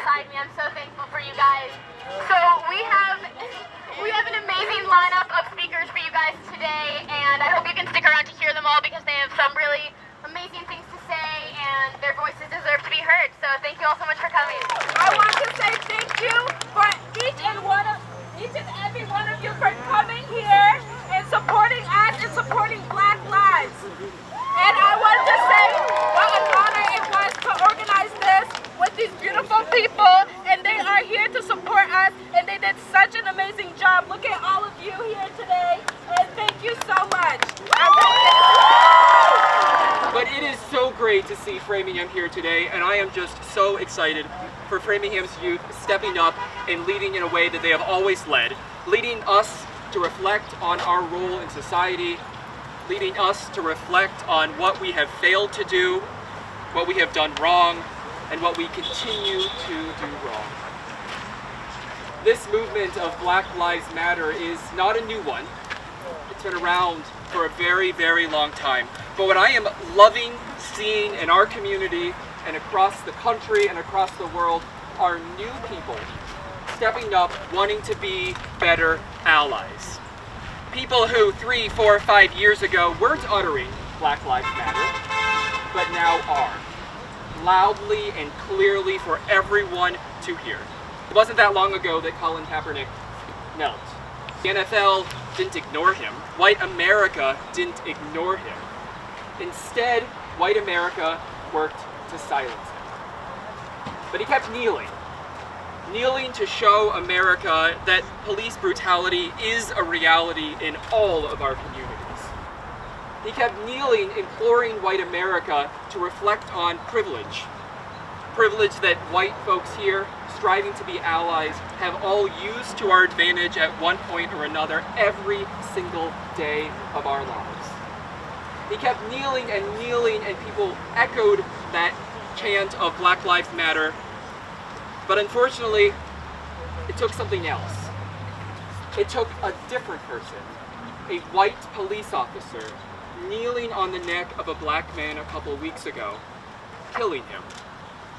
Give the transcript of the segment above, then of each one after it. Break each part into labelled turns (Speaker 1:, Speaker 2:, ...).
Speaker 1: beside me. I'm so thankful for you guys. So we have an amazing lineup of speakers for you guys today, and I hope you can stick around to hear them all because they have some really amazing things to say, and their voices deserve to be heard. So thank you all so much for coming.
Speaker 2: I want to say thank you for each and every one of you for coming here and supporting us and supporting Black Lives. And I want to say what an honor it was to organize this with these beautiful people, and they are here to support us, and they did such an amazing job. Look at all of you here today, and thank you so much.
Speaker 3: But it is so great to see Framingham here today, and I am just so excited for Framingham's youth stepping up and leading in a way that they have always led, leading us to reflect on our role in society, leading us to reflect on what we have failed to do, what we have done wrong, and what we continue to do wrong. This movement of Black Lives Matter is not a new one. It's been around for a very, very long time. But what I am loving seeing in our community and across the country and across the world are new people stepping up, wanting to be better allies. People who 3, 4, 5 years ago weren't uttering Black Lives Matter, but now are, loudly and clearly for everyone to hear. It wasn't that long ago that Colin Kaepernick knelt. The NFL didn't ignore him. White America didn't ignore him. Instead, white America worked to silence him. But he kept kneeling to show America that police brutality is a reality in all of our communities. He kept kneeling, imploring white America to reflect on privilege. Privilege that white folks here, striving to be allies, have all used to our advantage at one point or another every single day of our lives. He kept kneeling, and people echoed that chant of Black Lives Matter. But unfortunately, it took something else. It took a different person, a white police officer, kneeling on the neck of a black man a couple weeks ago, killing him,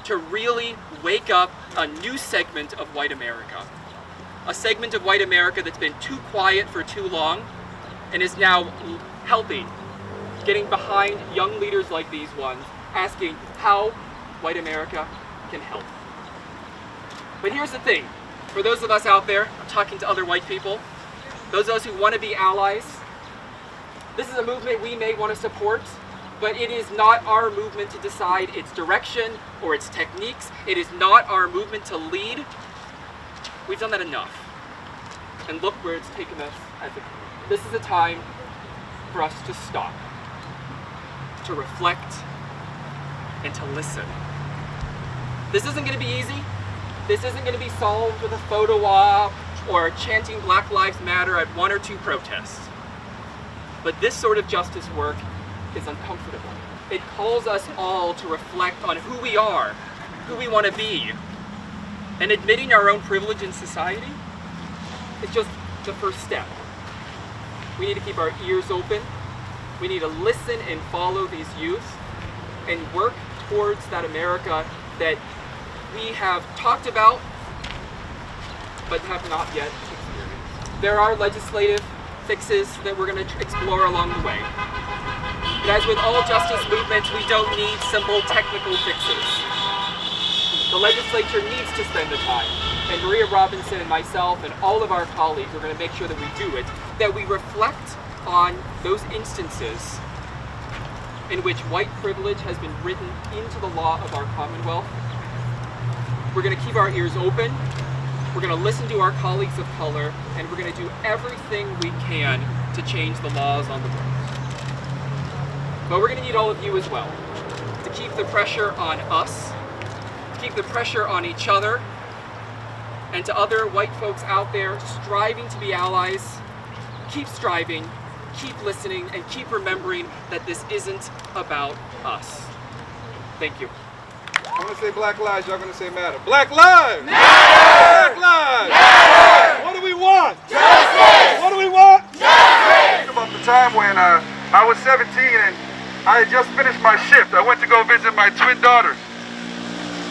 Speaker 3: to really wake up a new segment of white America. A segment of white America that's been too quiet for too long and is now helping, getting behind young leaders like these ones, asking how white America can help. But here's the thing, for those of us out there, I'm talking to other white people, those of us who want to be allies, this is a movement we may want to support, but it is not our movement to decide its direction or its techniques. It is not our movement to lead. We've done that enough. And look where it's taken us as a community. This is a time for us to stop, to reflect, and to listen. This isn't going to be easy. This isn't going to be solved with a photo op or chanting Black Lives Matter at 1 or 2 protests. But this sort of justice work is uncomfortable. It calls us all to reflect on who we are, who we want to be. And admitting our own privilege in society is just the first step. We need to keep our ears open. We need to listen and follow these youth and work towards that America that we have talked about but have not yet experienced. There are legislative fixes that we're going to explore along the way. But as with all justice movements, we don't need simple technical fixes. The legislature needs to spend the time, and Maria Robinson and myself and all of our colleagues are going to make sure that we do it, that we reflect on those instances in which white privilege has been written into the law of our Commonwealth. We're going to keep our ears open, we're going to listen to our colleagues of color, and we're going to do everything we can to change the laws on the books. But we're going to need all of you as well, to keep the pressure on us, keep the pressure on each other, and to other white folks out there striving to be allies. Keep striving, keep listening, and keep remembering that this isn't about us. Thank you.
Speaker 4: I'm going to say Black Lives, y'all going to say Matter. Black Lives! Matter! Black Lives! Matter! What do we want? Justice! What do we want? Justice! About the time when I was 17 and I had just finished my shift. I went to go visit my twin daughters.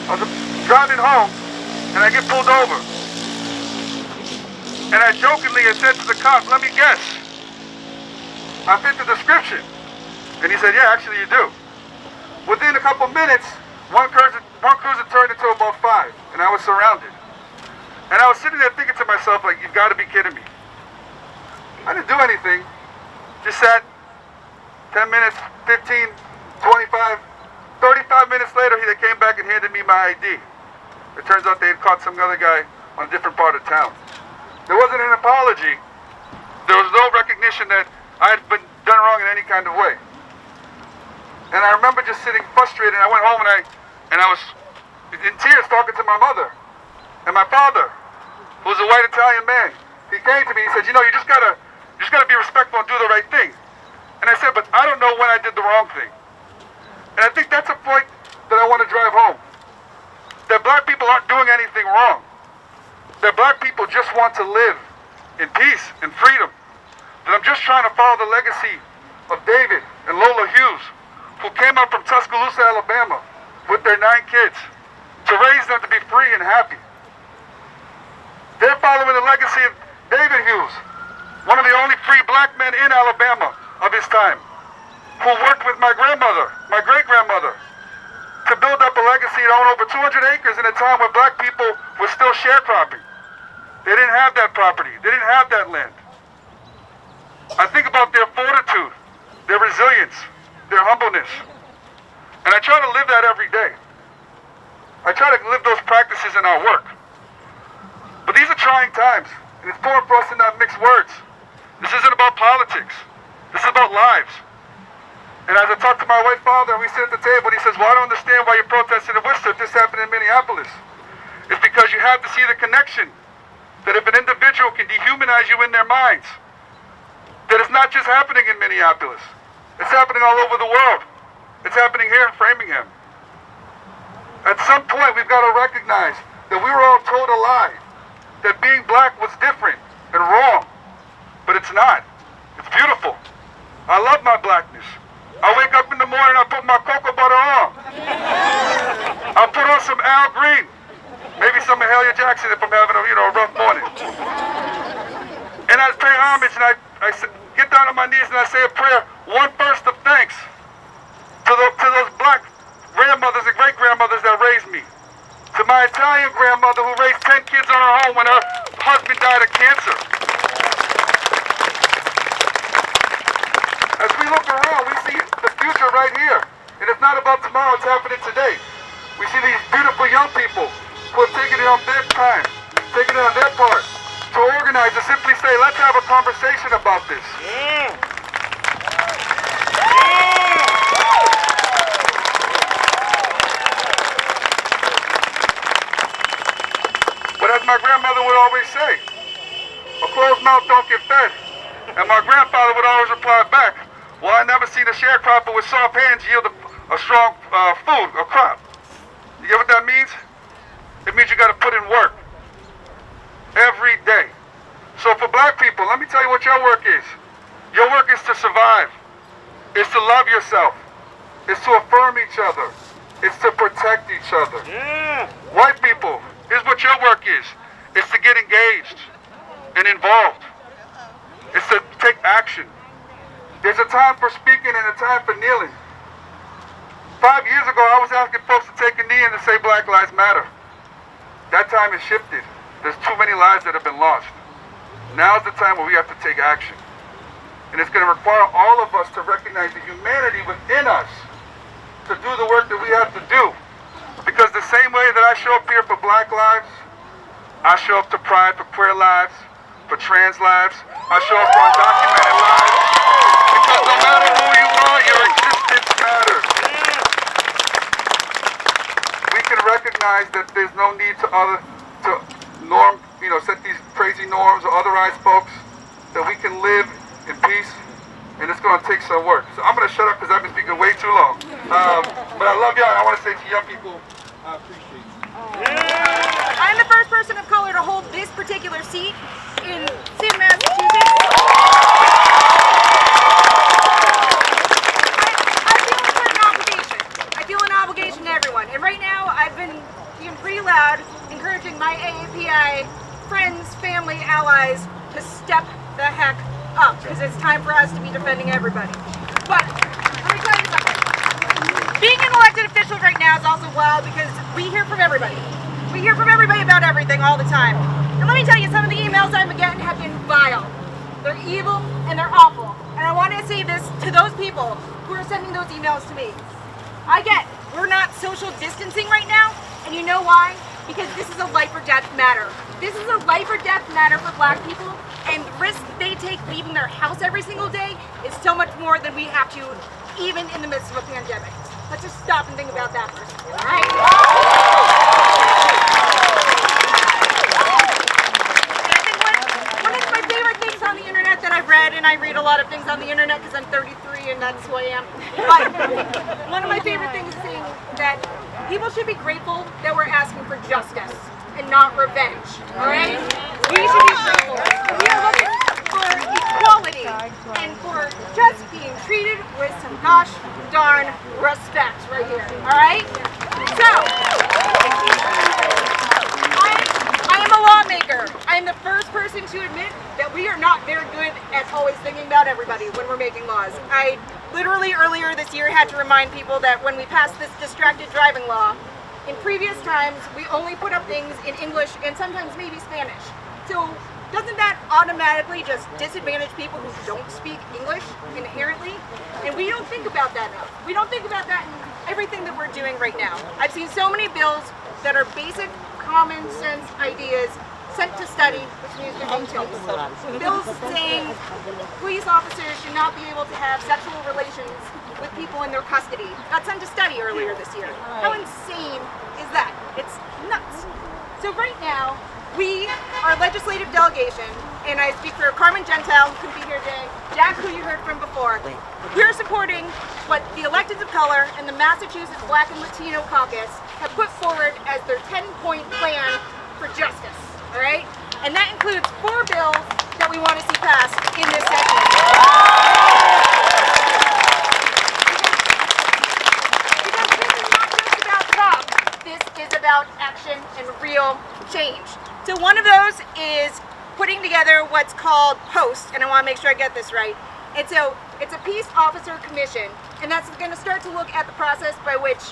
Speaker 4: I was driving home and I get pulled over. And I jokingly had said to the cop, let me guess, I fit the description. And he said, yeah, actually you do. Within a couple minutes, one cruiser turned into about 5, and I was surrounded. And I was sitting there thinking to myself, like, you've got to be kidding me. I didn't do anything. Just sat 10 minutes, 15, 25, 35 minutes later, they came back and handed me my ID. It turns out they had caught some other guy on a different part of town. There wasn't an apology. There was no recognition that I had been done wrong in any kind of way. And I remember just sitting frustrated. I went home and I was in tears talking to my mother and my father, who was a white Italian man. He came to me. He said, "You know, you just gotta be respectful and do the right thing." And I said, "But I don't know when I did the wrong thing." And I think that's a point that I want to drive home. That black people aren't doing anything wrong. That black people just want to live in peace and freedom. That I'm just trying to follow the legacy of David and Lola Hughes, who came up from Tuscaloosa, Alabama, with their 9 kids, to raise them to be free and happy. They're following the legacy of David Hughes, one of the only free black men in Alabama of his time, who worked with my grandmother, my great-grandmother, to build up a legacy and own over 200 acres in a time when black people were still sharecropping. They didn't have that property. They didn't have that land. I think about their fortitude, their resilience, their humbleness. And I try to live that every day. I try to live those practices in our work. But these are trying times, and it's important for us to not mix words. This isn't about politics. This is about lives. And as I talk to my white father, and we sit at the table, and he says, "Well, I don't understand why you're protesting in Worcester if this happened in Minneapolis." It's because you have to see the connection. That if an individual can dehumanize you in their minds, that it's not just happening in Minneapolis. It's happening all over the world. It's happening here in Framingham. At some point, we've got to recognize that we were all told a lie. That being black was different and wrong. But it's not. It's beautiful. I love my blackness. I wake up in the morning, I put my cocoa butter on. I put on some Al Green. Maybe some Mahalia Jackson if I'm having a rough morning. And I pay homage and I get down on my knees and I say a prayer, one burst of thanks to those black grandmothers and great-grandmothers that raised me. To my Italian grandmother who raised 10 kids on her own when her husband died of cancer. As we look around, we see the future right here. And it's not about tomorrow, it's happening today. We see these beautiful young people who have taken it on their time, taken it on their part, to organize and simply say, let's have a conversation about this.
Speaker 5: Yeah.
Speaker 4: But as my grandmother would always say, a closed mouth don't get fed. And my grandfather would always reply back, well, I never seen a sharecropper with soft hands yield a strong food, a crop. You get what that means? It means you got to put in work every day. So for black people, let me tell you what your work is. Your work is to survive. It's to love yourself. It's to affirm each other. It's to protect each other.
Speaker 5: Yeah.
Speaker 4: White people, here's what your work is. It's to get engaged and involved. It's to take action. There's a time for speaking and a time for kneeling. 5 years ago, I was asking folks to take a knee and to say Black Lives Matter. That time has shifted. There's too many lives that have been lost. Now's the time where we have to take action. And it's going to require all of us to recognize the humanity within us to do the work that we have to do. Because the same way that I show up here for black lives, I show up to Pride for queer lives, for trans lives, I show up for undocumented lives. Because no matter who you are, your existence matters. We can recognize that there's no need to set these crazy norms or otherize folks, that we can live in peace, and it's going to take some work. So I'm going to shut up because I've been speaking way too long. But I love y'all, and I want to say to young people, I appreciate you.
Speaker 6: I'm the first person of color to hold this particular seat in Massachusetts. I feel an obligation to everyone. And right now, I've been being pretty loud, encouraging my LGBTI friends, family, allies to step the heck up, because it's time for us to be defending everybody. But let me tell you something. Being an elected official right now is also wild because we hear from everybody. We hear from everybody about everything all the time. And let me tell you, some of the emails I'm getting have been vile. They're evil and they're awful. And I want to say this to those people who are sending those emails to me. I get we're not social distancing right now, and you know why? Because this is a life or death matter. This is a life or death matter for Black people, and the risk they take leaving their house every single day is so much more than we have to, even in the midst of a pandemic. Let's just stop and think about that for a second, all right? And I think one of my favorite things on the internet that I've read, and I read a lot of things on the internet because I'm 33 and that's who I am, but one of my favorite things is saying that people should be grateful that we're asking for justice and not revenge, all right? We should be grateful. We are looking for equality and for just being treated with some gosh darn respect right here, all right? So, I am a lawmaker. I am the first person to admit that we are not very good at always thinking about everybody when we're making laws. I literally earlier this year had to remind people that when we passed this distracted driving law, in previous times we only put up things in English and sometimes maybe Spanish. So doesn't that automatically just disadvantage people who don't speak English inherently? And we don't think about that enough. We don't think about that in everything that we're doing right now. I've seen so many bills that are basic common sense ideas sent to study, which means they're being killed. Bills saying police officers should not be able to have sexual relations with people in their custody. Got sent to study earlier this year. How insane is that? It's nuts. So right now, we, our legislative delegation, and I speak for Carmen Gentile, who couldn't be here today, Jack, who you heard from before, we're supporting what the electeds of color and the Massachusetts Black and Latino Caucus have put forward as their 10-point plan for justice. All right? And that includes 4 bills that we want to see passed in this session. Because this is not just about talk, this is about action and real change. So one of those is putting together what's called POST, and I want to make sure I get this right. And so it's a Peace Officer Commission, and that's going to start to look at the process by which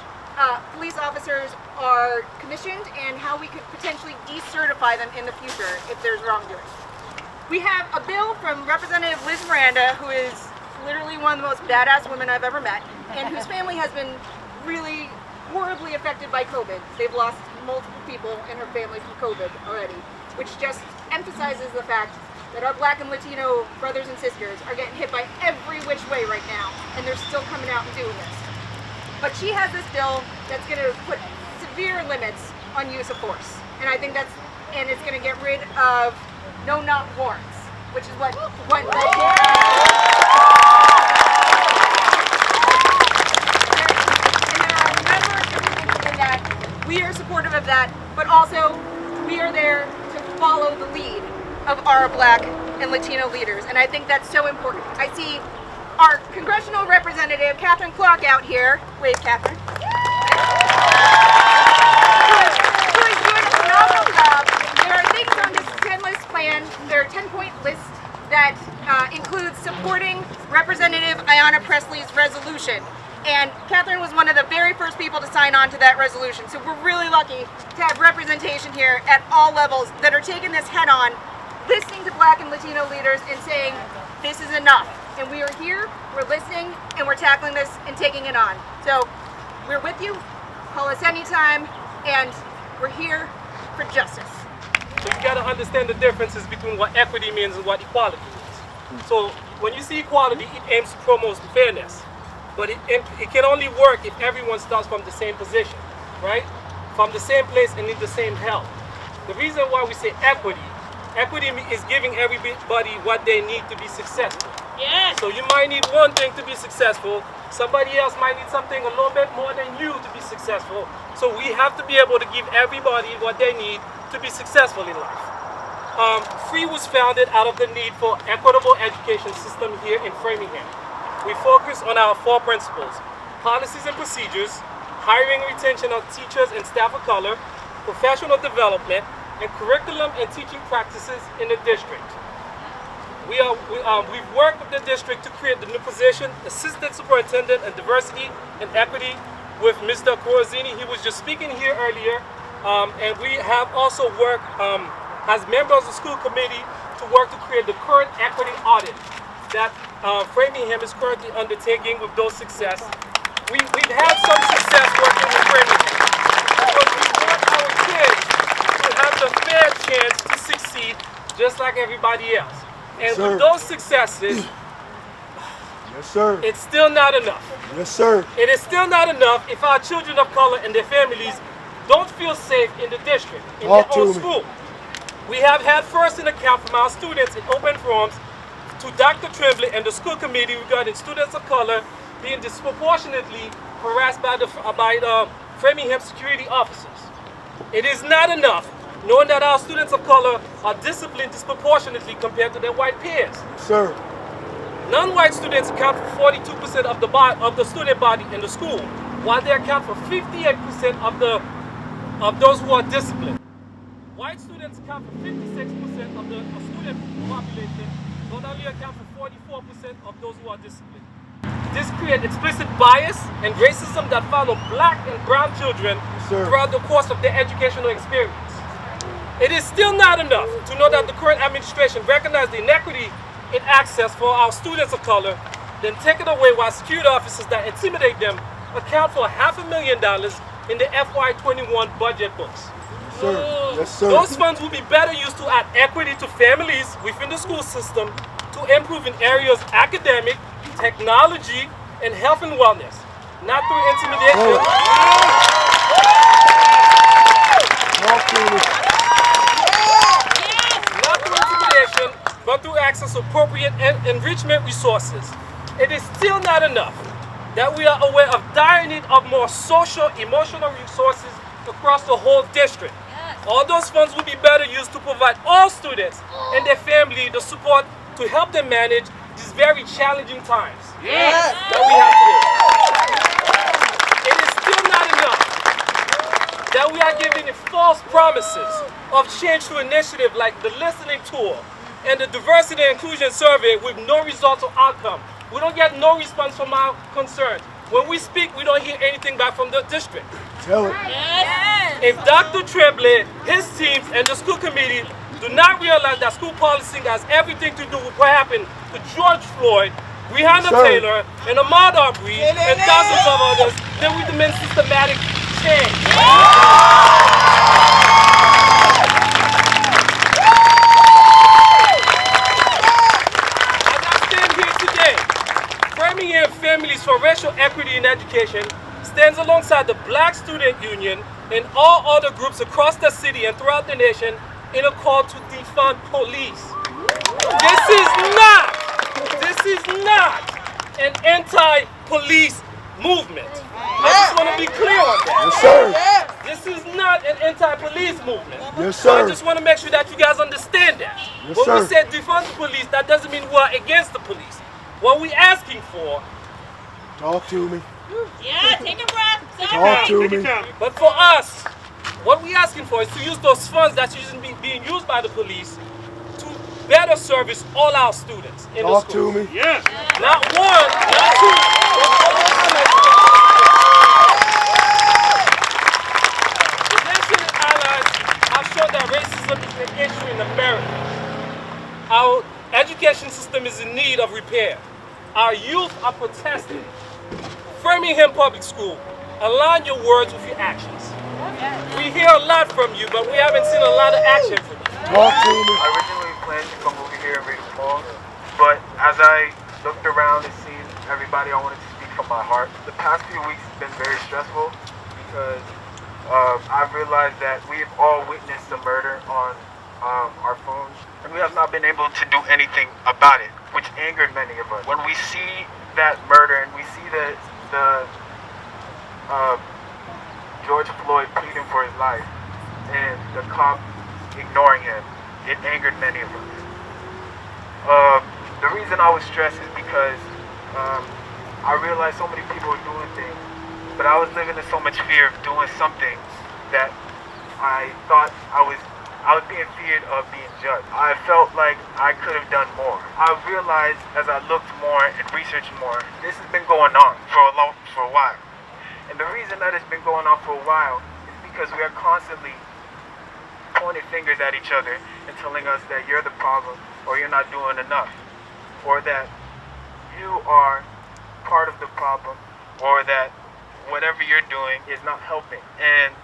Speaker 6: police officers are commissioned and how we could potentially decertify them in the future if there's wrongdoing. We have a bill from Representative Liz Miranda, who is literally one of the most badass women I've ever met, and whose family has been really horribly affected by COVID. They've lost multiple people in her family from COVID already, which just emphasizes the fact that our Black and Latino brothers and sisters are getting hit by every which way right now, and they're still coming out and doing this. But she has this bill that's going to put severe limits on use of force. And I think it's going to get rid of no-knock warrants, which is what led to. And there are a number of things in that. We are supportive of that, but also we are there to follow the lead of our Black and Latino leaders. And I think that's so important. I see our congressional representative, Catherine Clark, out here. Wave, Catherine. Who is doing a phenomenal job. There are things on this 10-list plan, there are 10-point list that includes supporting Representative Ayanna Pressley's resolution. And Catherine was one of the very first people to sign on to that resolution. So we're really lucky to have representation here at all levels that are taking this head on, listening to Black and Latino leaders and saying, this is enough. And we are here, we're listening, and we're tackling this and taking it on. So we're with you, call us anytime, and we're here for justice.
Speaker 5: So you gotta understand the differences between what equity means and what equality means. So when you see equality, it aims to promote fairness. But it can only work if everyone starts from the same position, right? From the same place and need the same help. The reason why we say equity is giving everybody what they need to be successful.
Speaker 2: Yes.
Speaker 5: So you might need one thing to be successful, somebody else might need something a little bit more than you to be successful. So we have to be able to give everybody what they need to be successful in life. FREE was founded out of the need for equitable education system here in Framingham. We focus on our 4 principles: policies and procedures, hiring and retention of teachers and staff of color, professional development, and curriculum and teaching practices in the district. We've worked with the district to create the new position, Assistant Superintendent and Diversity and Equity, with Mr. Corazini. He was just speaking here earlier. And we have also worked as members of the school committee to work to create the current equity audit that Framingham is currently undertaking with those success. We've had some success working with Framingham because we want our kids to have the fair chance to succeed just like everybody else. And with those successes,
Speaker 7: yes, sir,
Speaker 5: it's still not enough.
Speaker 7: Yes, sir.
Speaker 5: It is still not enough if our children of color and their families don't feel safe in the district, in their own school. We have had first an account from our students in open forums to Dr. Tremblay and the school committee regarding students of color being disproportionately harassed by Framingham security officers. It is not enough knowing that our students of color are disciplined disproportionately compared to their white peers.
Speaker 7: Sir.
Speaker 5: Non-white students account for 42% of the student body in the school, while they account for 58% of those who are disciplined. White students account for 56% of the student population, but only account for 44% of those who are disciplined. This creates explicit bias and racism that follow black and brown children throughout the course of their educational experience. It is still not enough to know that the current administration recognizes the inequity in access for our students of color, then take it away while security officers that intimidate them account for $500,000 in the FY21 budget books.
Speaker 7: Yes, sir. Yes, sir.
Speaker 5: Those funds will be better used to add equity to families within the school system to improve in areas academic, technology, and health and wellness, not through intimidation. Not through intimidation, but through access to appropriate enrichment resources. It is still not enough that we are aware of dire need of more social, emotional resources across the whole district. All those funds will be better used to provide all students and their family the support to help them manage these very challenging times that we have today. It is still not enough that we are giving false promises of change through initiatives like the listening tour and the diversity and inclusion survey with no results or outcome. We don't get no response from our concerns. When we speak, we don't hear anything back from the district.
Speaker 7: Tell it.
Speaker 5: If Dr. Tremblay, his teams, and the school committee do not realize that school policing has everything to do with what happened to George Floyd, Breonna Taylor, and Ahmaud Arbery, and thousands of others, then we demand systematic change. Framingham Families for Racial Equity in Education stands alongside the Black Student Union and all other groups across the city and throughout the nation in a call to defund police. This is not an anti-police movement. I just want to be clear on that.
Speaker 7: Yes, sir.
Speaker 5: This is not an anti-police movement.
Speaker 7: Yes,
Speaker 5: So
Speaker 7: sir.
Speaker 5: I just want to make sure that you guys understand that.
Speaker 7: Yes,
Speaker 5: when
Speaker 7: sir.
Speaker 5: we say defund the police, that doesn't mean we're against the police. What we're asking for,
Speaker 7: Talk to me.
Speaker 2: Yeah, take a breath.
Speaker 7: Talk to me.
Speaker 5: but for us, what we're asking for is to use those funds that's being used by the police to better service all our students in the
Speaker 7: Talk
Speaker 5: schools.
Speaker 7: to me.
Speaker 4: Yes.
Speaker 5: Not one, not two, but all students. The nation and allies have shown that racism is an issue in America. Our education system is in need of repair. Our youth are protesting. Framingham Public School, align your words with your actions. We hear a lot from you, but we haven't seen a lot of action from you.
Speaker 7: Talk to me.
Speaker 8: I originally planned to come over here and read a poem, but as I looked around and seen everybody, I wanted to speak from my heart. The past few weeks have been very stressful because I've realized that we have all witnessed the murder on our phones, and we have not been able to do anything about it, which angered many of us. When we see that murder and we see the George Floyd pleading for his life and the cop ignoring him, it angered many of us. The reason I was stressed is because I realized so many people are doing things, but I was living in so much fear of doing something that I thought I was I was being feared of being judged. I felt like I could have done more. I realized as I looked more and researched more, this has been going on for a while. And the reason that it's been going on for a while is because we are constantly pointing fingers at each other and telling us that you're the problem, or you're not doing enough, or that you are part of the problem, or that whatever you're doing is not helping. And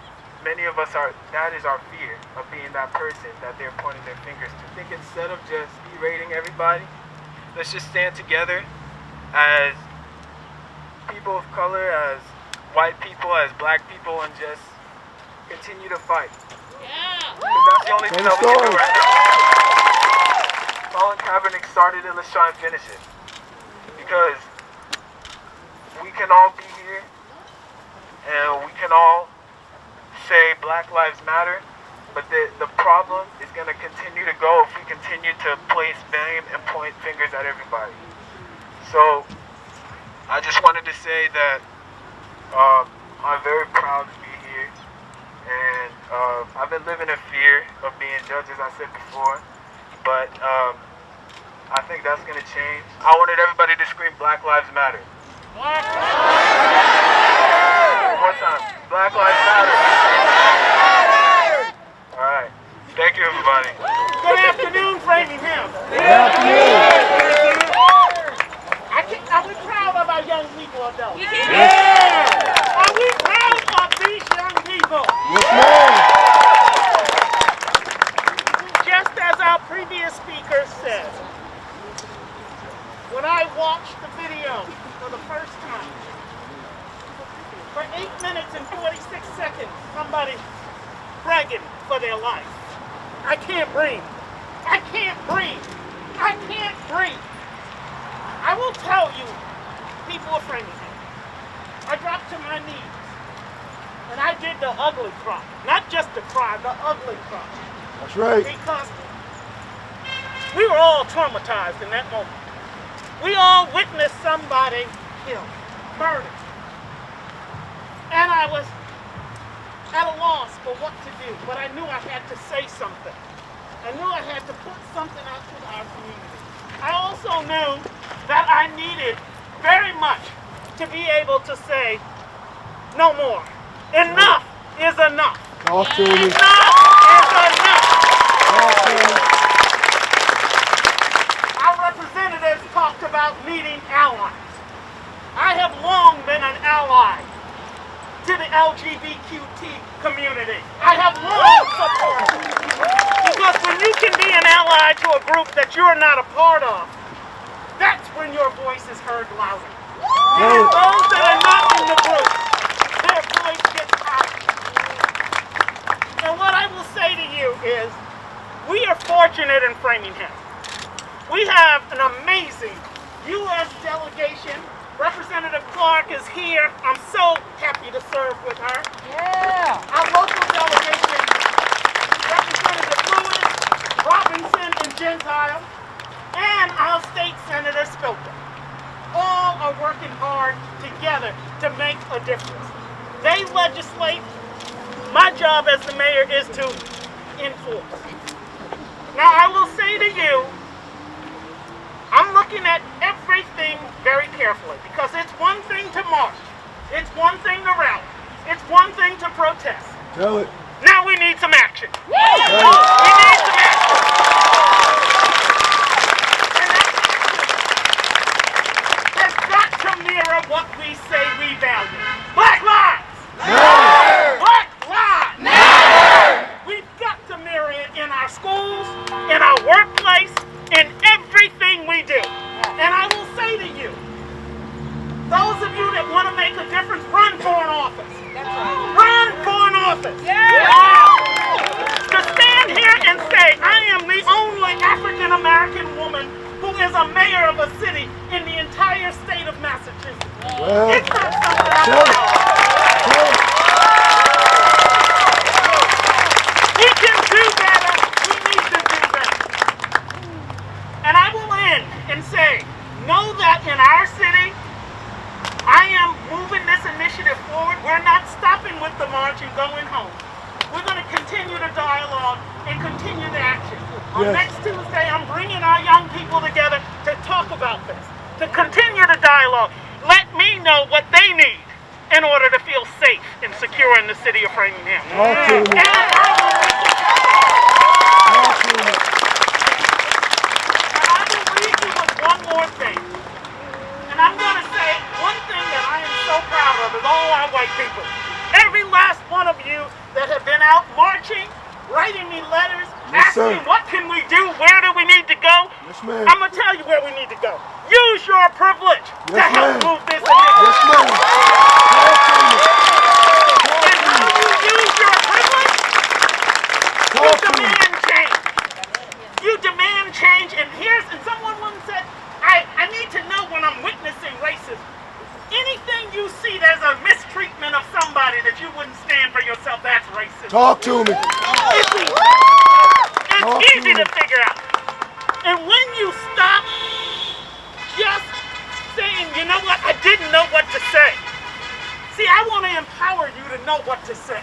Speaker 8: many of us that is our fear of being that person that they're pointing their fingers to. I think instead of just berating everybody, let's just stand together as people of color, as white people, as black people, and just continue to fight. Yeah. That's the only thing that we can do right now. Colin Kaepernick started it, let's try and finish it. Because we can all be here and we can all say Black Lives Matter, but the problem is going to continue to go if we continue to place blame and point fingers at everybody. So I just wanted to say that I'm very proud to be here, and I've been living in fear of being judged, as I said before, but I think that's going to change. I wanted everybody to scream Black Lives Matter. Black Lives Matter! One more time. Black Lives Matter! All right. Thank you, everybody.
Speaker 9: Good afternoon, Framingham.
Speaker 7: Good afternoon.
Speaker 9: Are we proud of our young people, though?
Speaker 7: Yeah.
Speaker 9: Are we proud of these young people?
Speaker 7: Yes, ma'am.
Speaker 9: Just as our previous speaker said, when I watched the video for the first time, for 8 minutes and 46 seconds, somebody bragging for their life. I can't breathe. I can't breathe. I can't breathe. I will tell you, people of Framingham, I dropped to my knees and I did the ugly cry. Not just the cry, the ugly cry.
Speaker 7: That's right.
Speaker 9: Because we were all traumatized in that moment. We all witnessed somebody killed, murdered. And I was at a loss for what to do, but I knew I had to say something. I knew I had to put something out to our community. I also knew that I needed very much to be able to say, no more. Enough is enough.
Speaker 7: Talk to me.
Speaker 9: Enough is enough.
Speaker 7: Talk to me.
Speaker 9: Our representatives talked about needing allies. I have long been an ally to the LGBTQ community. I have long supported. Because when you can be an ally to a group that you're not a part of, that's when your voice is heard louder. And those that are not in the group, their voice gets out. And what I will say to you is, we are fortunate in Framingham. We have an amazing U.S. delegation. Representative Clark is here. I'm so happy to serve with her. Yeah. Our local delegation, Representative Lewis, Robinson, and Gentile, and our state Senator Spilker. All are working hard together to make a difference. They legislate. My job as the mayor is to enforce. Now I will say to you, I'm looking at everything very carefully because it's one thing to march, it's one thing to rally, it's one thing to protest.
Speaker 7: Tell it.
Speaker 9: Now we need some action. We need some action. And that action has got to mirror what we say we value. Black lives! Matter! Black lives! Matter! We've got to mirror it in our schools, in our workplace, in everything we do. And I will say to you, those of you that want to make a difference, run for an office. Run for an office. To stand here and say, I am the only African American woman who is a mayor of a city in the entire state of Massachusetts.
Speaker 7: Well,
Speaker 9: It's not something I'm proud of. We can do better. We need to do better. And I will end and say, know that in our city, I am moving this initiative forward. We're not stopping with the march and going home. We're going to continue to dialogue and continued action. On
Speaker 7: Yes.
Speaker 9: next Tuesday, I'm bringing our young people together to talk about this, to continue the dialogue. Let me know what they need in order to feel safe and secure in the city of Framingham.
Speaker 7: Talk to me.
Speaker 9: And I will
Speaker 7: Talk to me.
Speaker 9: And I will leave you with one more thing. And I'm going to say one thing that I am so proud of is all our white people. Every last one of you that have been out marching, writing me letters,
Speaker 7: Yes,
Speaker 9: asking
Speaker 7: sir.
Speaker 9: what can we do, where do we need to go?
Speaker 7: Yes, ma'am.
Speaker 9: I'm going to tell you where we need to go. Use your privilege to
Speaker 7: Yes,
Speaker 9: help
Speaker 7: ma'am.
Speaker 9: move this initiative.
Speaker 7: Yes, ma'am. Talk to me.
Speaker 9: And how you use your privilege, you
Speaker 7: Talk to me.
Speaker 9: demand change. You demand change, and someone once said, I need to know when I'm witnessing racism. Anything you see there's a mistreatment of somebody that you wouldn't stand for yourself, that's racism.
Speaker 7: Talk to me.
Speaker 9: It's easy.
Speaker 7: Talk
Speaker 9: It's
Speaker 7: to
Speaker 9: easy
Speaker 7: me.
Speaker 9: to figure out. And when you stop just saying, you know what, I didn't know what to say. See, I want to empower you to know what to say.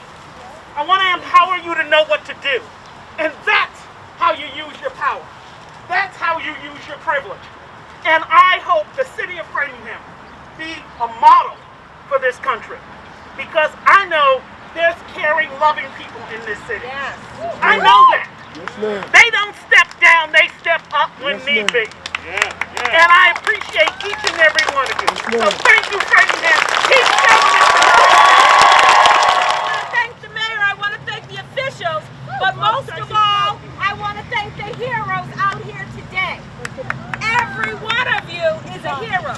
Speaker 9: I want to empower you to know what to do. And that's how you use your power. That's how you use your privilege. And I hope the city of Framingham be a model for this country. Because I know there's caring, loving people in this city.
Speaker 6: Yes.
Speaker 9: I know that.
Speaker 7: Yes, ma'am.
Speaker 9: They don't step down, they step up when
Speaker 7: Yes,
Speaker 9: need
Speaker 7: ma'am.
Speaker 9: be. And I appreciate each and every one of you. So
Speaker 7: ma'am.
Speaker 9: thank you, Framingham. Keep showing it.
Speaker 2: I want to thank the mayor, I want to thank the officials, but most of all, I want to thank the heroes out here today. Every one of you is a hero.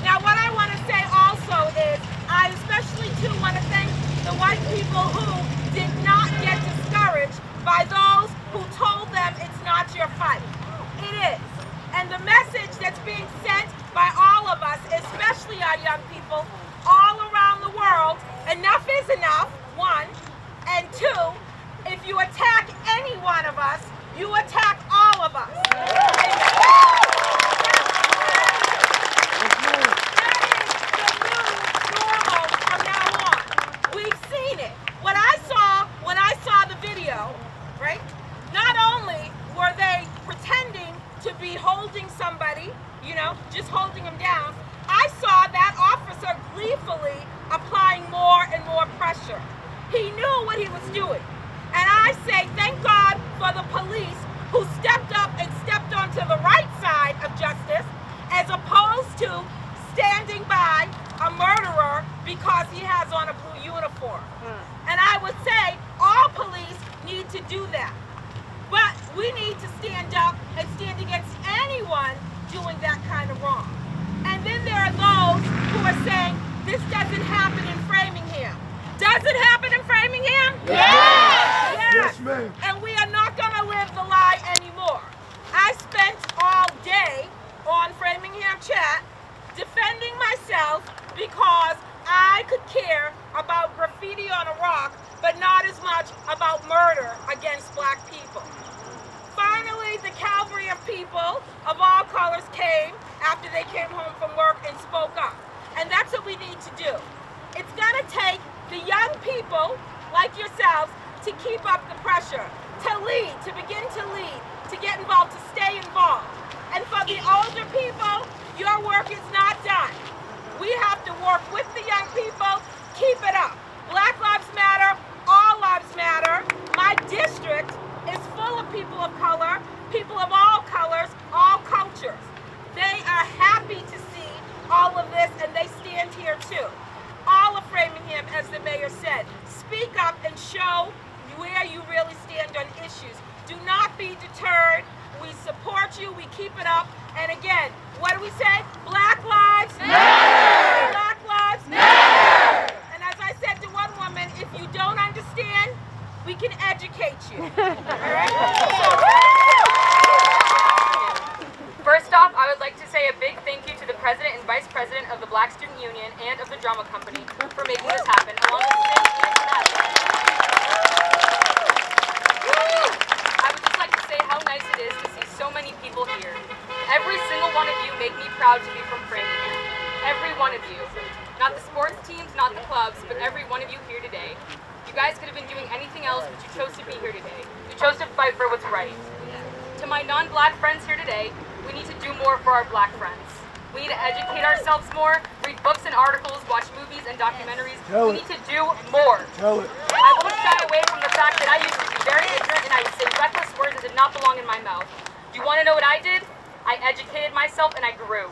Speaker 2: Now what I want to say also is, I especially too want to thank the white people who did not get discouraged by those who told them it's not your fight. It is. And the message that's being sent by all of us, especially our young people, all around the world, enough is enough, one. And two, if you attack any one of us, you attack all of us. When I saw the video, right? Not only were they pretending to be holding somebody, you know, just holding him down, I saw that officer gleefully applying more and more pressure. He knew what he was doing. And I say thank God for the police who stepped up and stepped onto the right side of justice, as opposed to standing by a murderer because he has on a blue uniform. And I would say all police need to do that. But we need to stand up and stand against anyone doing that kind of wrong. And then there are those who are saying, this doesn't happen in Framingham. Does it happen in Framingham?
Speaker 7: Yes.
Speaker 2: Yes.
Speaker 7: Yes, ma'am.
Speaker 2: And we are not going to live the lie anymore. I spent all day on Framingham Chat defending myself because I could care about graffiti on a rock, but not as much about murder against black people. Finally, the cavalry of people of all colors came after they came home from work and spoke up. And that's what we need to do. It's going to take the young people like yourselves to keep up the pressure, to lead, to begin to lead, to get involved, to stay involved. And for the older people, your work is not done. We have to work with the young people. Keep it up. Black Lives Matter, all lives matter. My district is full of people of color, people of all colors, all cultures. They are happy to see all of this, and they stand here too. All of Framingham, as the mayor said, speak up and show where you really stand on issues. Do not be deterred. We support you. We keep it up. And again, what do we say? Black lives matter. Black lives matter. And as I said to one woman, if you don't understand, we can educate you. All right?
Speaker 10: First off, I would like to say a big thank you to the president and vice president of the Black Student Union and of the Drama Company for making this happen, along with Sid and Vanessa. I would just like to say how nice it is to see so many people here. Every single one of you make me proud to be from Framingham. Every one of you. Not the sports teams, not the clubs, but every one of you here today. You You guys could have been doing anything else, but you chose to be here today. You chose to fight for what's right. To my non-black friends here today, we need to do more for our black friends. We need to educate ourselves more, read books and articles, watch movies and documentaries. We need to do more. I won't shy away from the fact that I used to be very ignorant and I would say reckless words that did not belong in my mouth. Do you want to know what I did? I educated myself and I grew.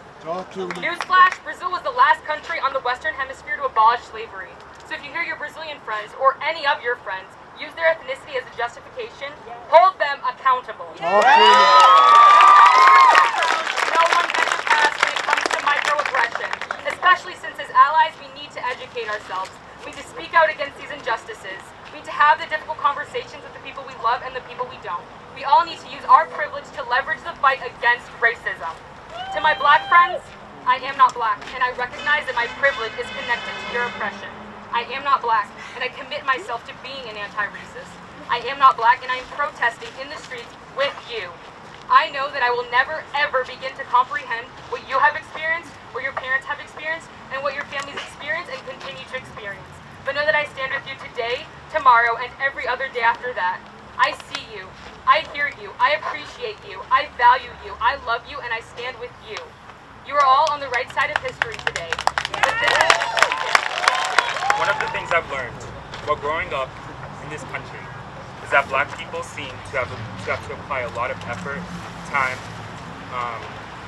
Speaker 10: Newsflash, Brazil was the last country on the Western Hemisphere to abolish slavery. So if you hear your Brazilian friends, or any of your friends, use their ethnicity as a justification, hold them accountable. No one can surpass when it comes to microaggression, especially since as allies we need to educate ourselves. We need to speak out against these injustices. We need to have the difficult conversations with the people we love and the people we don't. We all need to use our privilege to leverage the fight against racism. To my black friends, I am not black, and I recognize that my privilege is connected to your oppression. I am not black, and I commit myself to being an anti-racist. I am not black, and I am protesting in the streets with you. I know that I will never, ever begin to comprehend what you have experienced, what your parents have experienced, and what your families experience and continue to experience. But know that I stand with you today, tomorrow, and every other day after that. I see you. I hear you. I appreciate you. I value you. I love you, and I stand with you. You are all on the right side of history today. But this is just the beginning.
Speaker 11: One of the things I've learned while growing up in this country is that black people seem to have to apply a lot of effort, time,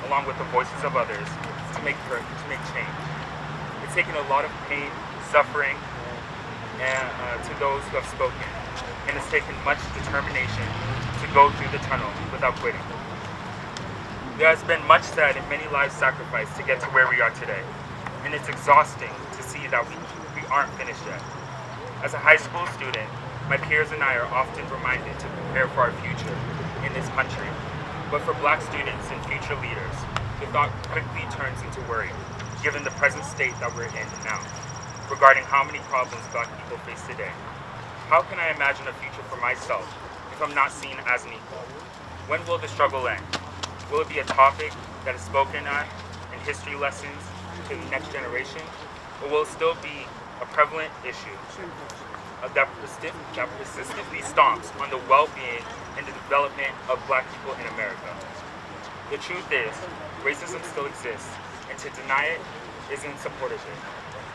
Speaker 11: along with the voices of others to make change. It's taken a lot of pain, suffering, and to those who have spoken, and it's taken much determination to go through the tunnel without quitting. There has been much said and many lives sacrificed to get to where we are today, and it's exhausting to see that we aren't finished yet. As a high school student, my peers and I are often reminded to prepare for our future in this country. But for black students and future leaders, the thought quickly turns into worry, given the present state that we're in now, regarding how many problems black people face today. How can I imagine a future for myself if I'm not seen as an equal? When will the struggle end? Will it be a topic that is spoken on in history lessons to the next generation? Or will it still be a prevalent issue that persistently stomps on the well-being and the development of black people in America? The truth is, racism still exists, and to deny it isn't support of it.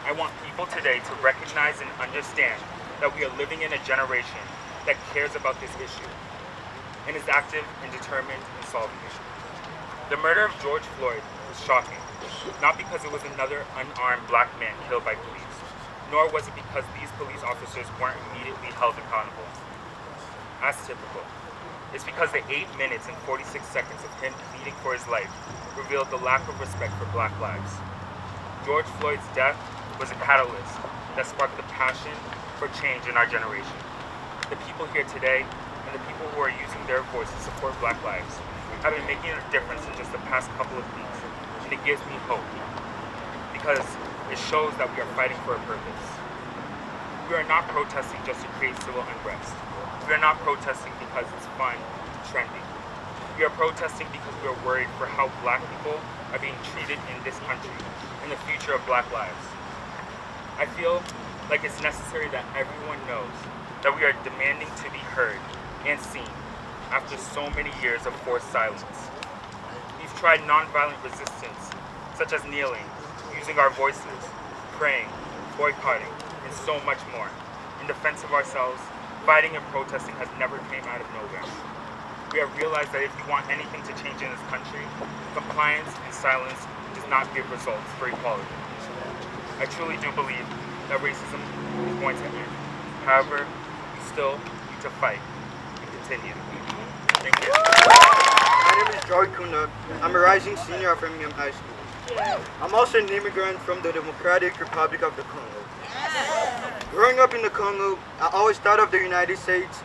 Speaker 11: I want people today to recognize and understand that we are living in a generation that cares about this issue and is active and determined in solving it. The murder of George Floyd was shocking, not because it was another unarmed black man killed by police, nor was it because these police officers weren't immediately held accountable. As typical. It's because the 8 minutes and 46 seconds of him pleading for his life revealed the lack of respect for black lives. George Floyd's death was a catalyst that sparked the passion for change in our generation. The people here today and the people who are using their voice to support black lives have been making a difference in just the past couple of weeks, and it gives me hope because it shows that we are fighting for a purpose. We are not protesting just to create civil unrest. We are not protesting because it's fun, trendy. We are protesting because we are worried for how black people are being treated in this country and the future of black lives. I feel like it's necessary that everyone knows that we are demanding to be heard and seen after so many years of forced silence. We've tried nonviolent resistance, such as kneeling, using our voices, praying, boycotting, and so much more. In defense of ourselves, fighting and protesting has never came out of nowhere. We have realized that if you want anything to change in this country, compliance and silence does not give results for equality. I truly do believe that racism is going to end. However, we still need to fight and continue. Thank you.
Speaker 12: My name is Joy Kuna. I'm a rising senior at Framingham High School. I'm also an immigrant from the Democratic Republic of the Congo. Growing up in the Congo, I always thought of the United States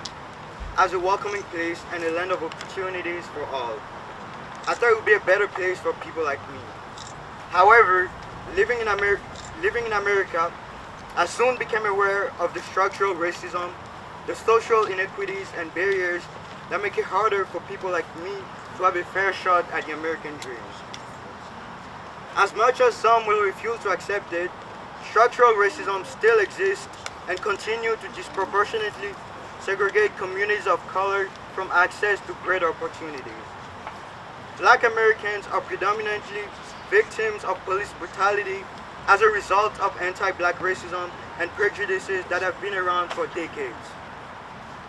Speaker 12: as a welcoming place and a land of opportunities for all. I thought it would be a better place for people like me. However, living in America, I soon became aware of the structural racism, the social inequities and barriers that make it harder for people like me to have a fair shot at the American dreams. As much as some will refuse to accept it, structural racism still exists and continue to disproportionately segregate communities of color from access to greater opportunities. Black Americans are predominantly victims of police brutality as a result of anti-black racism and prejudices that have been around for decades.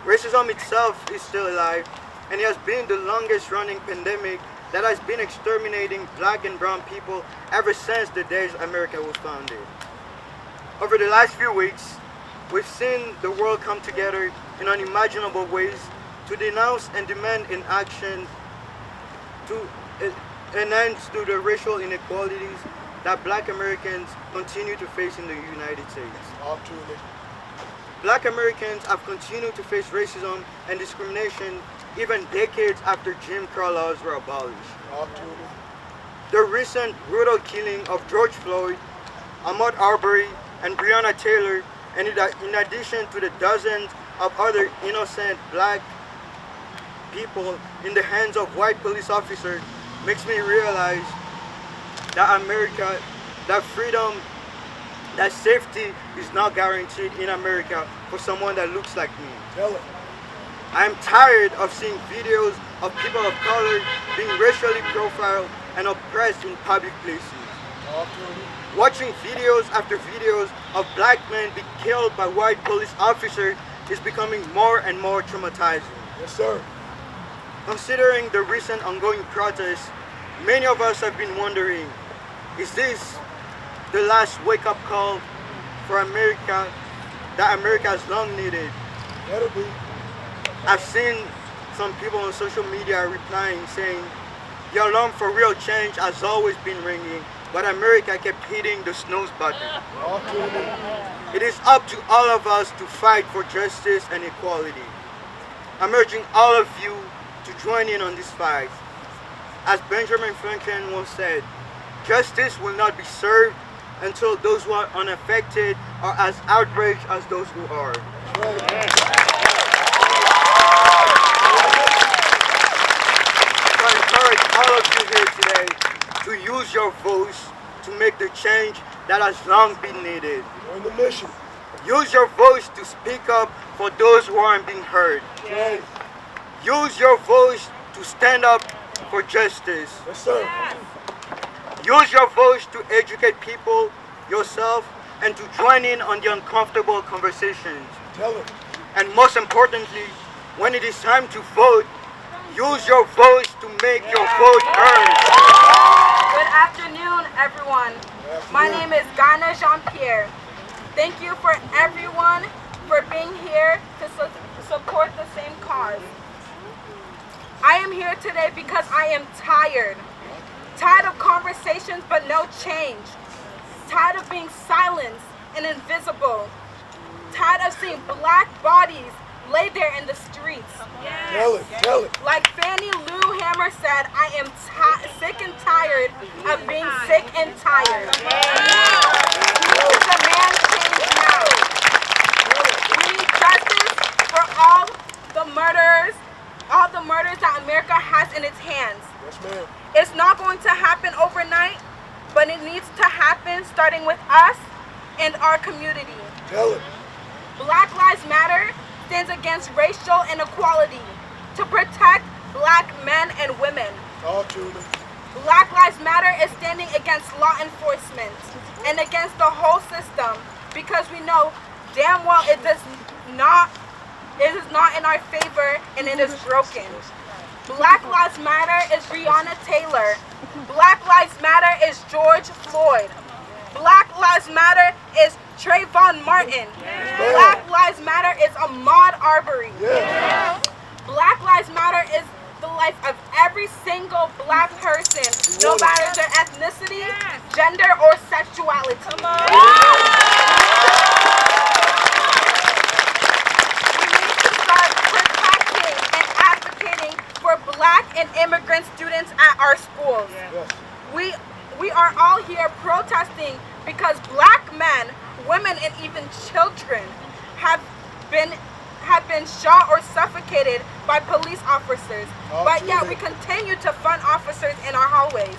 Speaker 12: Racism itself is still alive, and it has been the longest running pandemic that has been exterminating black and brown people ever since the days America was founded. Over the last few weeks, we've seen the world come together in unimaginable ways to denounce and demand in action to an end to the racial inequalities that black Americans continue to face in the United States. Black Americans have continued to face racism and discrimination even decades after Jim Crow laws were abolished. The recent brutal killing of George Floyd, Ahmaud Arbery, and Breonna Taylor, and in addition to the dozens of other innocent black people in the hands of white police officers, makes me realize that America, that freedom, that safety is not guaranteed in America for someone that looks like me. I'm tired of seeing videos of people of color being racially profiled and oppressed in public places. Watching videos after videos of black men be killed by white police officers is becoming more and more traumatizing.
Speaker 7: Yes, sir.
Speaker 12: Considering the recent ongoing protests, many of us have been wondering, is this the last wake-up call for America that America has long needed?
Speaker 7: Better be.
Speaker 12: I've seen some people on social media replying saying, the alarm for real change has always been ringing, but America kept hitting the snooze button. It is up to all of us to fight for justice and equality. I'm urging all of you to join in on this fight. As Benjamin Franklin once said, justice will not be served until those who are unaffected are as outraged as those who are. I encourage all of you here today to use your voice to make the change that has long been needed.
Speaker 7: On the mission.
Speaker 12: Use your voice to speak up for those who aren't being heard.
Speaker 7: Yes.
Speaker 12: Use your voice to stand up for justice.
Speaker 7: Yes, sir.
Speaker 12: Use your voice to educate people, yourself, and to join in on the uncomfortable conversations.
Speaker 7: Tell it.
Speaker 12: And most importantly, when it is time to vote, use your voice to make your vote heard.
Speaker 6: Good afternoon, everyone. My name is Ghana Jean-Pierre. Thank you for everyone for being here to support the same cause. I am here today because I am tired. Tired of conversations but no change. Tired of being silenced and invisible. Tired of seeing black bodies lay there in the streets.
Speaker 7: Tell it.
Speaker 6: Like Fannie Lou Hammer said, I am sick and tired of being sick and tired. We need to demand change now. We need justice for all the murders that America has in its hands.
Speaker 7: Yes, ma'am.
Speaker 6: It's not going to happen overnight, but it needs to happen starting with us and our community.
Speaker 7: Tell it.
Speaker 6: Black Lives Matter stands against racial inequality to protect black men and women.
Speaker 7: Talk to me.
Speaker 6: Black Lives Matter is standing against law enforcement and against the whole system because we know damn well it is not in our favor and it is broken. Black Lives Matter is Breonna Taylor. Black Lives Matter is George Floyd. Black Lives Matter is Trayvon Martin. Black Lives Matter is Ahmaud Arbery. Black Lives Matter is the life of every single black person, no matter their ethnicity, gender, or sexuality. We need to start protecting and advocating for black and immigrant students at our schools. We are all here protesting because black men, women, and even children have been shot or suffocated by police officers. But yet we continue to fund officers in our hallways.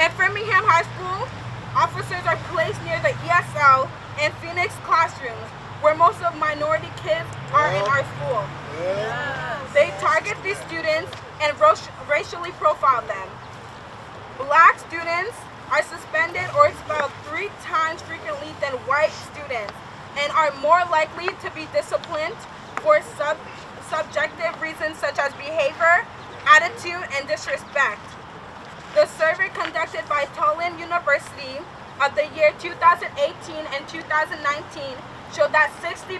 Speaker 6: In Framingham High School, officers are placed near the ESL and Phoenix classrooms
Speaker 2: where most of minority kids are in our school. They target these students and racially profile them. Black students are suspended or expelled 3 times frequently than white students and are more likely to be disciplined for subjective reasons such as behavior, attitude, and disrespect. The survey conducted by Tulane University of the year 2018 and 2019 showed that 60%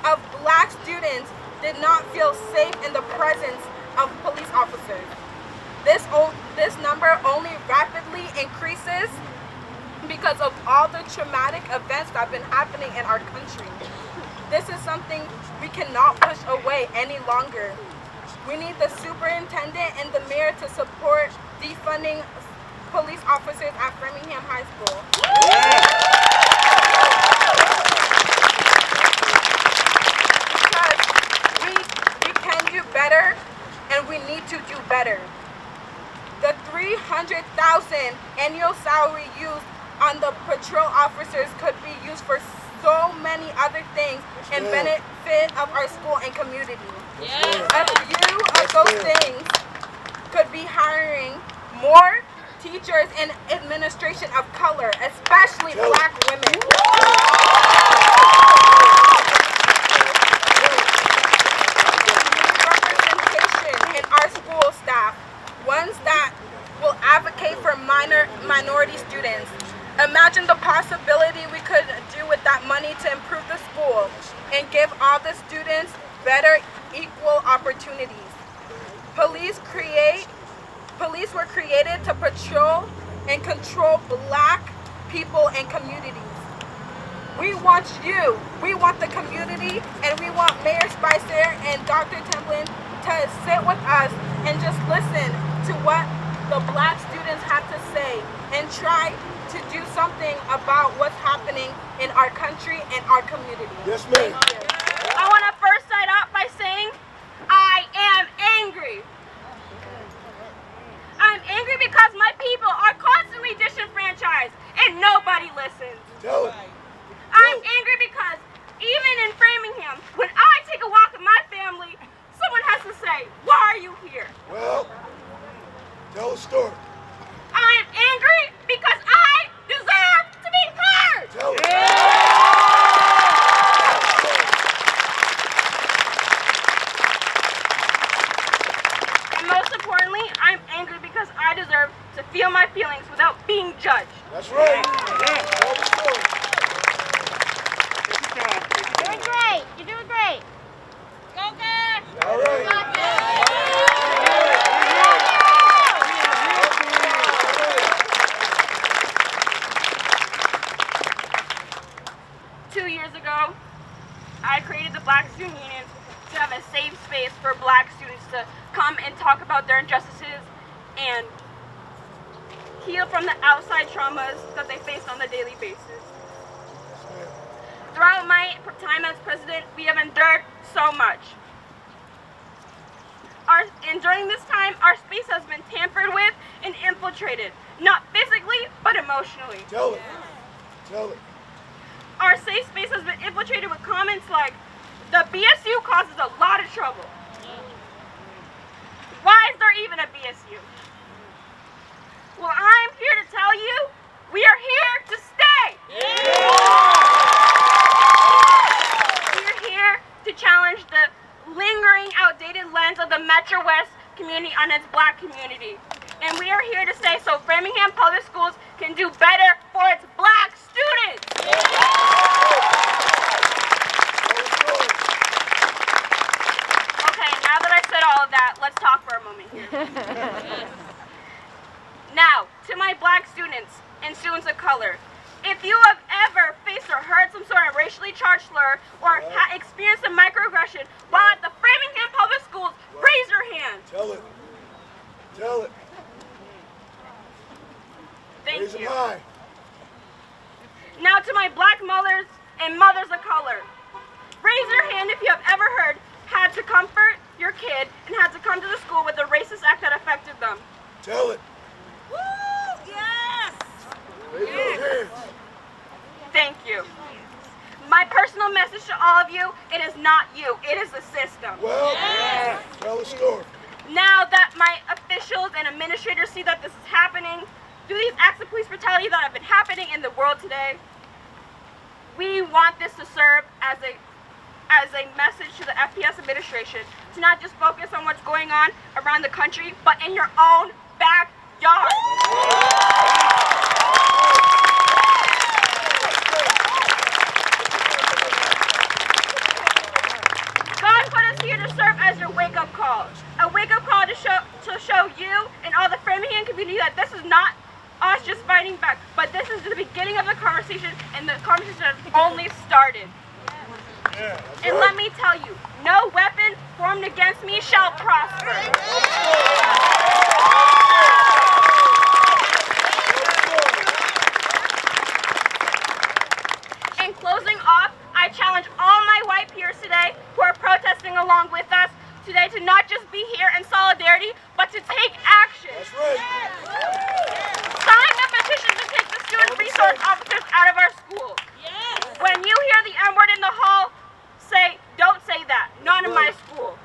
Speaker 2: of black students did not feel safe in the presence of police officers. This number only rapidly increases because of all the traumatic events that have been happening in our country. This is something we cannot push away any longer. We need the superintendent and the mayor to support defunding police officers at Framingham High School. Because we can do better and we need to do better. The $300,000 annual salary used on the patrol officers could be used for so many other things and benefit of our school and community. A few of those things could be hiring more teachers and administration of color, especially black women. Representation in our school staff, ones that will advocate for minority students. Imagine the possibility we could do with that money to improve the school and give all the students better equal opportunities. Police were created to patrol and control black people and communities. We want you, we want the community, and we want Mayor Spicer and Dr. Templin to sit with us and just listen to what the black students have to say and try to do something about what's happening in our country and our community.
Speaker 7: Yes, ma'am.
Speaker 1: I want to first start out by saying I am angry. I'm angry because my people are constantly disenfranchised and nobody listens.
Speaker 7: Tell it.
Speaker 1: I'm angry because even in Framingham, when I take a walk with my family, someone has to say, why are you here?
Speaker 7: Well, tell a story.
Speaker 1: I'm angry because I deserve to be heard.
Speaker 7: Tell it.
Speaker 1: And most importantly, I'm angry because I deserve to feel my feelings without being judged.
Speaker 7: That's right. Tell the story.
Speaker 1: You're doing great. You're doing great. Go, guys.
Speaker 7: All right.
Speaker 1: 2 years ago, I created the Black Student Union to have a safe space for black students to come and talk about their injustices and heal from the outside traumas that they face on a daily basis. Throughout my time as president, we have endured so much. And during this time, our space has been tampered with and infiltrated, not physically, but emotionally.
Speaker 7: Tell it. Tell it.
Speaker 1: Our safe space has been infiltrated with comments like, the BSU causes a lot of trouble. Why is there even a BSU? Well, I'm here to tell you, we are here to stay. We are here to challenge the lingering, outdated lens of the Metro West community on its black community. And we are here to say so Framingham Public Schools can do better for its black students. Okay, now that I said all of that, let's talk for a moment here. Now, to my black students and students of color, if you have ever faced or heard some sort of racially charged slur or experienced a microaggression while at the Framingham Public Schools, raise your hand.
Speaker 7: Tell it. Tell it.
Speaker 1: Thank
Speaker 7: Raise them
Speaker 1: you.
Speaker 7: high.
Speaker 1: Now to my black mothers and mothers of color, raise your hand if you have ever heard, had to comfort your kid and had to come to the school with a racist act that affected them.
Speaker 7: Tell it.
Speaker 1: Woo!
Speaker 7: Raise those hands.
Speaker 1: Thank you. My personal message
Speaker 6: it is the system.
Speaker 7: Well, tell the story.
Speaker 6: Now that my officials and administrators see that this is happening, through these acts of police brutality that have been happening in the world today, we want this to serve as a message to the FPS administration to not just focus on what's going on around the country, but in your own backyard. God put us here to serve as your wake-up call. A wake-up call to show you and all the Framingham community that this is not us just fighting back, but this is the beginning of the conversation, and the conversation has only started. And let me tell you, no weapon formed against me shall prosper. In closing off, I challenge all my white peers today who are protesting along with us today to not just be here in solidarity, but to take action.
Speaker 7: That's right.
Speaker 6: Sign the petition to take the student resource officers out of our school. When you hear the M-word in the hall, say, don't say that. Not in my school.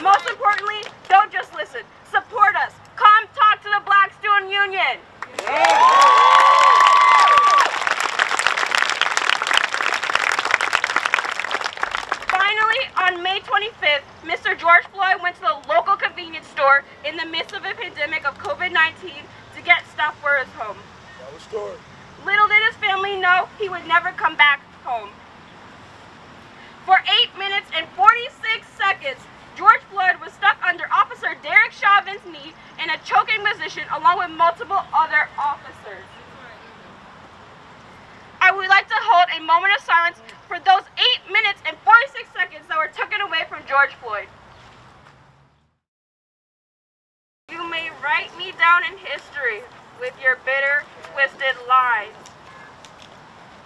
Speaker 6: Most importantly, don't just listen. Support us. Come talk to the Black Student Union. Finally, on May 25th, Mr. George Floyd went to the local convenience store in the midst of a pandemic of COVID-19 to get stuff for his home.
Speaker 7: Tell the story.
Speaker 6: Little did his family know he would never come back home. For 8 minutes and 46 seconds, George Floyd was stuck under Officer Derek Chauvin's knee in a choking position along with multiple other officers. I would like to hold a moment of silence for those 8 minutes and 46 seconds that were taken away from George Floyd. You may write me down in history with your bitter, twisted lies.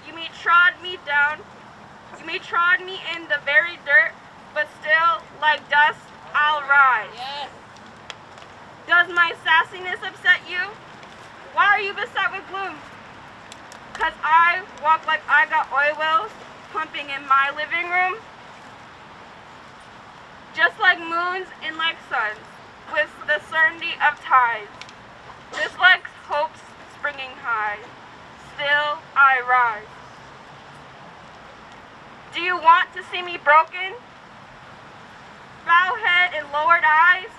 Speaker 6: You may trod me down, you may trod me in the very dirt, but still, like dust, I'll rise. Does my sassiness upset you? Why are you beset with gloom? 'Cause I walk like I got oil wells pumping in my living room? Just like moons and like suns, with the certainty of tides. Just like hope's springing high, still I rise. Do you want to see me broken? Bowed head and lowered eyes,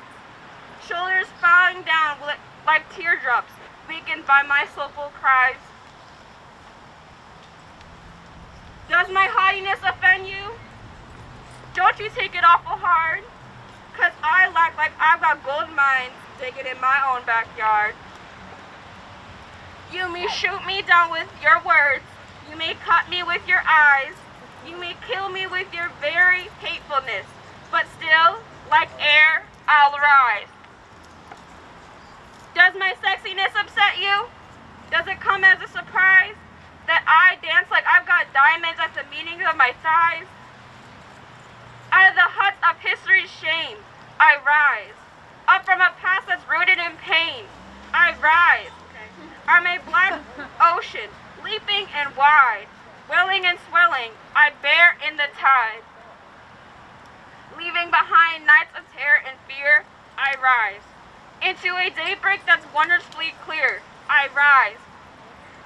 Speaker 6: shoulders falling down like teardrops, weakened by my soulful cries. Does my haughtiness offend you? Don't you take it awful hard? 'Cause I lack like I've got gold mines digging in my own backyard. You may shoot me down with your words. You may cut me with your eyes. You may kill me with your very hatefulness. But still, like air, I'll rise. Does my sexiness upset you? Does it come as a surprise that I dance like I've got diamonds at the meanings of my thighs? Out of the huts of history's shame, I rise. Up from a past that's rooted in pain, I rise. I'm a black ocean, leaping and wide, welling and swelling, I bear in the tide. Leaving behind nights of terror and fear, I rise. Into a daybreak that's wondrously clear, I rise.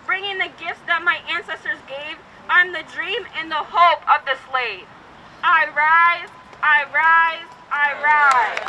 Speaker 6: Bringing the gifts that my ancestors gave, I'm the dream and the hope of the slave. I rise, I rise, I rise.